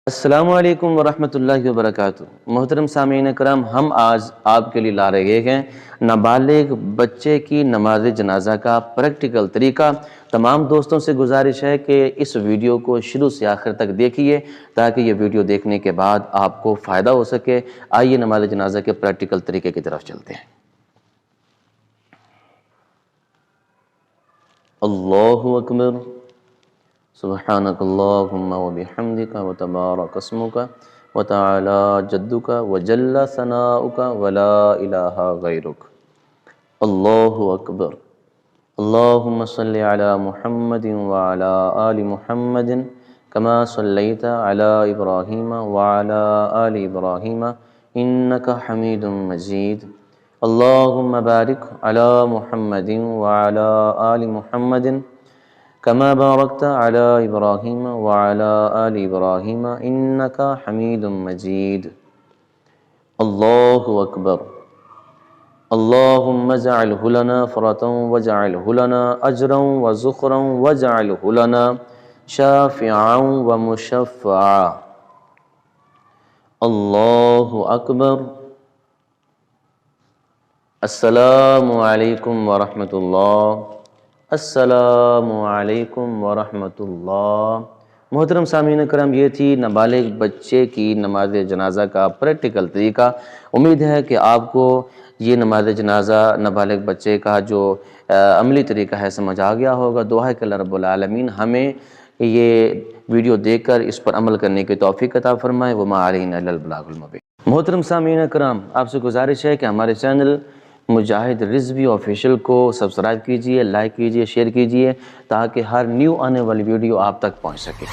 السلام علیکم ورحمۃ اللہ وبرکاتہ۔ محترم سامعین کرام، ہم آج آپ کے لیے لا رہے ہیں نابالغ بچے کی نماز جنازہ کا پریکٹیکل طریقہ۔ تمام دوستوں سے گزارش ہے کہ اس ویڈیو کو شروع سے آخر تک دیکھیے تاکہ یہ ویڈیو دیکھنے کے بعد آپ کو فائدہ ہو سکے۔ آئیے نماز جنازہ کے پریکٹیکل طریقے کی طرف چلتے ہیں۔ اللہ اکبر، سبحانک اللہم وبحمدک وتبارک اسمک وتعالی جدک وجل ثناؤک ولا الہ غیرک۔ اللہ اکبر۔ اللہم صلی علی محمد وعلی آل محمد کما صلیت علی ابراہیم وعلی آل ابراہیم انک حمید مجید۔ اللہم بارک علی محمد وعلی آل محمد كما باركت على إبراهيم وعلى آل إبراهيم إنك حميد مجيد۔ الله أكبر۔ اللهم اجعله لنا فرة واجعله لنا أجرا وزخرا واجعله لنا شافعا ومشفعا۔ الله أكبر۔ السلام علیکم ورحمۃ اللہ۔ السلام علیکم ورحمۃ اللہ۔ محترم سامعین کرام، یہ تھی نابالغ بچے کی نماز جنازہ کا پریکٹیکل طریقہ۔ امید ہے کہ آپ کو یہ نماز جنازہ نابالغ بچے کا جو عملی طریقہ ہے سمجھ آ گیا ہوگا۔ دعا ہے کہ اللہ رب العالمین ہمیں یہ ویڈیو دیکھ کر اس پر عمل کرنے کی توفیق عطا فرمائے۔ وما علینا الا البلاغ المبین۔ محترم سامعین کرام، آپ سے گزارش ہے کہ ہمارے چینل مجاہد رضوی آفیشیل کو سبسکرائب کیجئے، لائک کیجئے، شیئر کیجئے تاکہ ہر نیو آنے والی ویڈیو آپ تک پہنچ سکے۔